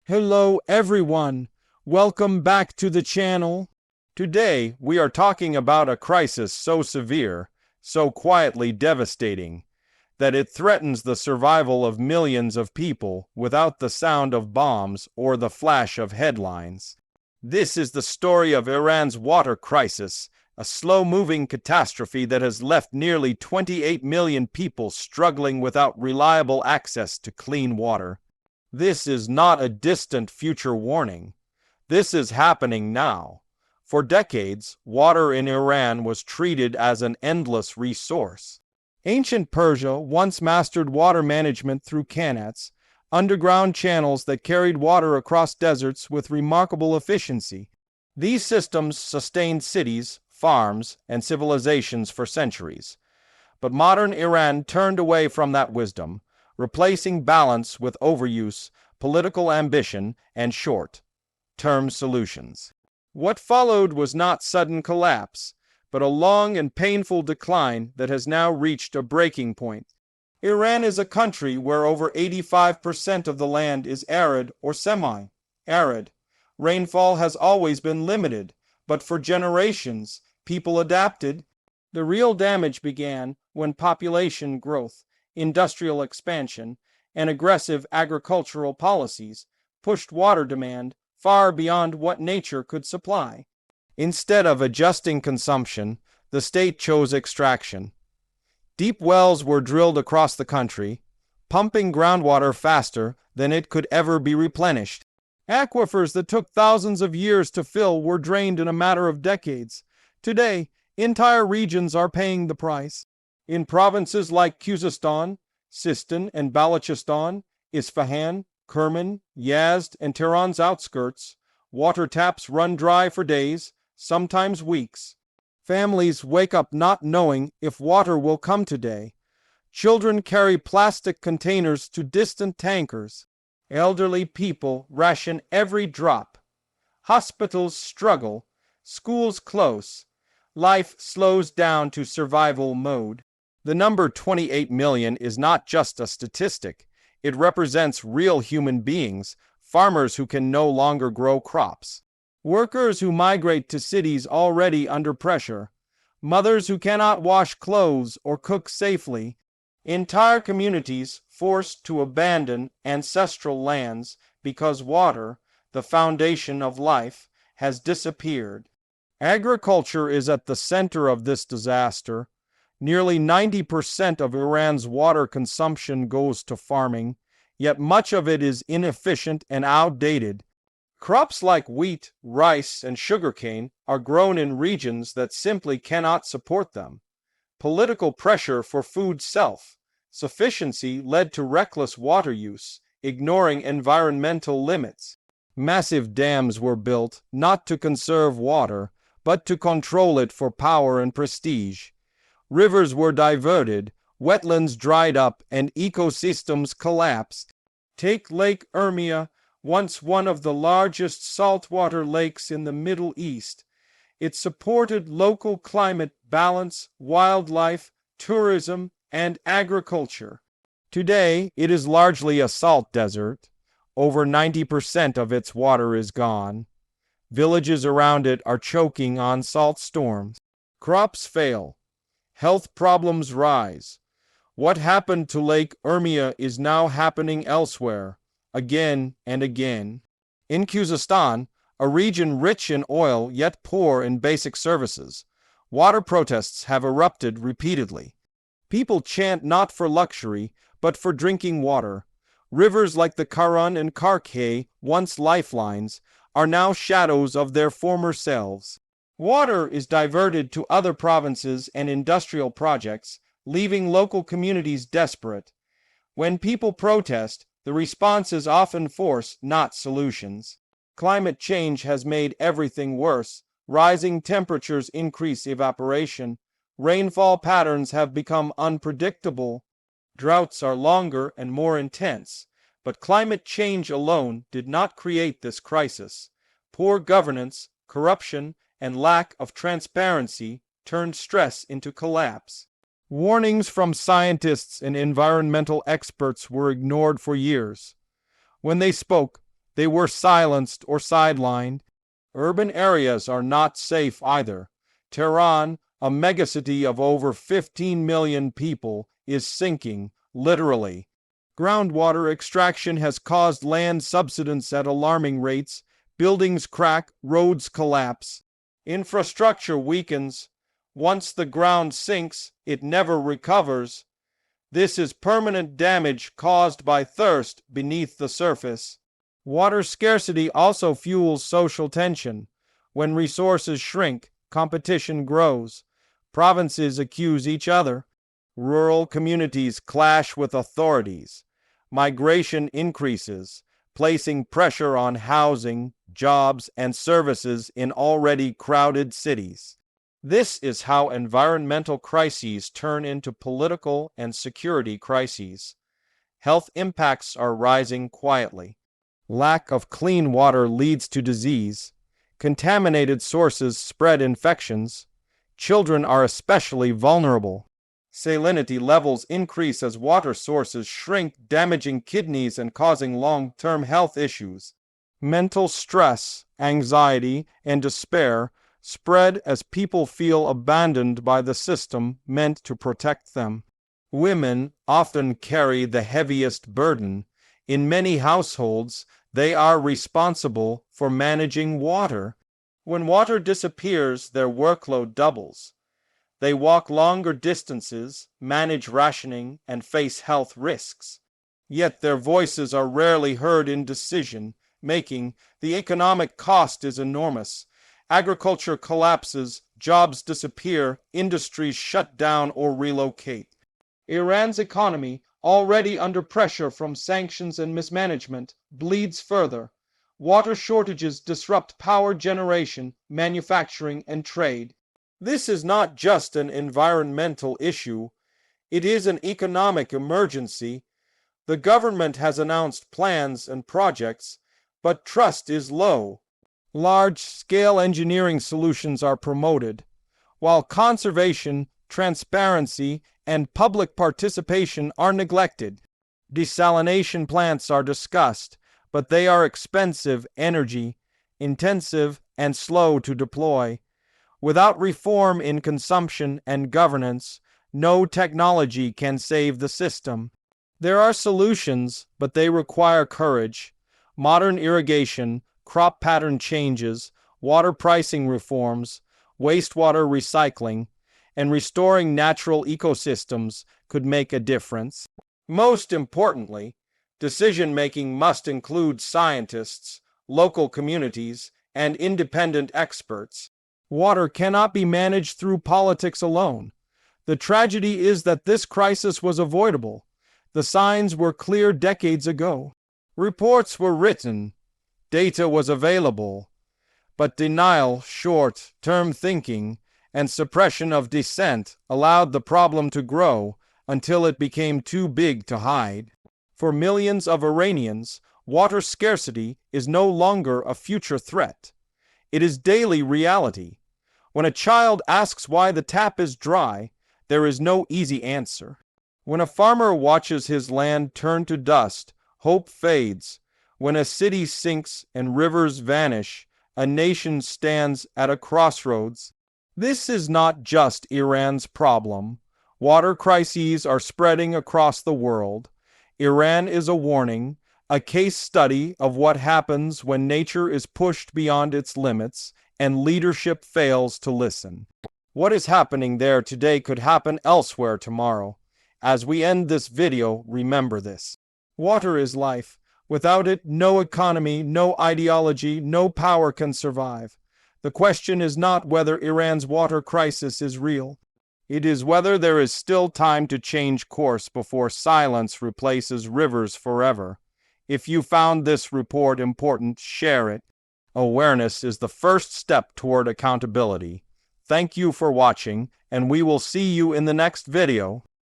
Hello everyone, welcome back to the channel. Today we are talking about a crisis so severe, so quietly devastating, that it threatens the survival of millions of people without the sound of bombs or the flash of headlines. This is the story of Iran's water crisis, a slow-moving catastrophe that has left nearly 28 million people struggling without reliable access to clean water. This is not a distant future warning. This is happening now. For decades, water in Iran was treated as an endless resource. Ancient Persia once mastered water management through qanats, underground channels that carried water across deserts with remarkable efficiency. These systems sustained cities, farms, and civilizations for centuries. But modern Iran turned away from that wisdom, replacing balance with overuse, political ambition, and short-term solutions. What followed was not sudden collapse, but a long and painful decline that has now reached a breaking point. Iran is a country where over 85% of the land is arid or semi-arid. Rainfall has always been limited, but for generations, people adapted. The real damage began when population growth, industrial expansion, and aggressive agricultural policies pushed water demand far beyond what nature could supply. Instead of adjusting consumption, the state chose extraction. Deep wells were drilled across the country, pumping groundwater faster than it could ever be replenished. Aquifers that took thousands of years to fill were drained in a matter of decades. Today, entire regions are paying the price. In provinces like Khuzestan, Sistan, and Balochistan, Isfahan, Kerman, Yazd, and Tehran's outskirts, water taps run dry for days, sometimes weeks. Families wake up not knowing if water will come today. Children carry plastic containers to distant tankers. Elderly people ration every drop. Hospitals struggle. Schools close. Life slows down to survival mode. The number 28 million is not just a statistic. It represents real human beings, farmers who can no longer grow crops, workers who migrate to cities already under pressure, mothers who cannot wash clothes or cook safely, entire communities forced to abandon ancestral lands because water, the foundation of life, has disappeared. Agriculture is at the center of this disaster. Nearly 90% of Iran's water consumption goes to farming, yet much of it is inefficient and outdated. Crops like wheat, rice, and sugarcane are grown in regions that simply cannot support them. Political pressure for food self-sufficiency led to reckless water use, ignoring environmental limits. Massive dams were built not to conserve water, but to control it for power and prestige. Rivers were diverted, wetlands dried up, and ecosystems collapsed. Take Lake Urmia, once one of the largest saltwater lakes in the Middle East. It supported local climate balance, wildlife, tourism, and agriculture. Today, it is largely a salt desert. Over 90% of its water is gone. Villages around it are choking on salt storms. Crops fail. Health problems rise. What happened to Lake Urmia is now happening elsewhere, again and again. In Khuzestan, a region rich in oil yet poor in basic services, water protests have erupted repeatedly. People chant not for luxury, but for drinking water. Rivers like the Karan and Karkay, once lifelines, are now shadows of their former selves. Water is diverted to other provinces and industrial projects, leaving local communities desperate. When people protest, the response is often force, not solutions. Climate change has made everything worse. Rising temperatures increase evaporation. Rainfall patterns have become unpredictable. Droughts are longer and more intense. But climate change alone did not create this crisis. Poor governance, corruption, and lack of transparency turned stress into collapse. Warnings from scientists and environmental experts were ignored for years. When they spoke, They were silenced or sidelined. Urban areas are not safe either. Tehran, a megacity of over 15 million people, is sinking, literally. Groundwater extraction has caused land subsidence at alarming rates. Buildings crack, roads collapse. Infrastructure weakens. Once the ground sinks, it never recovers. This is permanent damage caused by thirst beneath the surface. Water scarcity also fuels social tension. When resources shrink, competition grows. Provinces accuse each other. Rural communities clash with authorities. Migration increases, placing pressure on housing, jobs, and services in already crowded cities. This is how environmental crises turn into political and security crises. Health impacts are rising quietly. Lack of clean water leads to disease. Contaminated sources spread infections. Children are especially vulnerable. Salinity levels increase as water sources shrink, damaging kidneys and causing long-term health issues. Mental stress, anxiety, and despair spread as people feel abandoned by the system meant to protect them. Women often carry the heaviest burden. In many households, they are responsible for managing water. When water disappears, their workload doubles. They walk longer distances, manage rationing, and face health risks. Yet their voices are rarely heard in decision-making. The economic cost is enormous. Agriculture collapses, jobs disappear, industries shut down or relocate. Iran's economy, already under pressure from sanctions and mismanagement, bleeds further. Water shortages disrupt power generation, manufacturing, and trade. This is not just an environmental issue, it is an economic emergency. The government has announced plans and projects, but trust is low. Large-scale engineering solutions are promoted, while conservation, transparency, and public participation are neglected. Desalination plants are discussed, but they are expensive, energy-intensive, and slow to deploy. Without reform in consumption and governance, no technology can save the system. There are solutions, but they require courage. Modern irrigation, crop pattern changes, water pricing reforms, wastewater recycling, and restoring natural ecosystems could make a difference. Most importantly, decision-making must include scientists, local communities, and independent experts. Water cannot be managed through politics alone. The tragedy is that this crisis was avoidable. The signs were clear decades ago. Reports were written. Data was available. But denial, short-term thinking, and suppression of dissent allowed the problem to grow until it became too big to hide. For millions of Iranians, water scarcity is no longer a future threat. It is daily reality. When a child asks why the tap is dry, there is no easy answer. When a farmer watches his land turn to dust, hope fades. When a city sinks and rivers vanish, a nation stands at a crossroads. This is not just Iran's problem. Water crises are spreading across the world. Iran is a warning, a case study of what happens when nature is pushed beyond its limits and leadership fails to listen. What is happening there today could happen elsewhere tomorrow. As we end this video, remember this. Water is life. Without it, no economy, no ideology, no power can survive. The question is not whether Iran's water crisis is real. It is whether there is still time to change course before silence replaces rivers forever. If you found this report important, share it. Awareness is the first step toward accountability. Thank you for watching, and we will see you in the next video.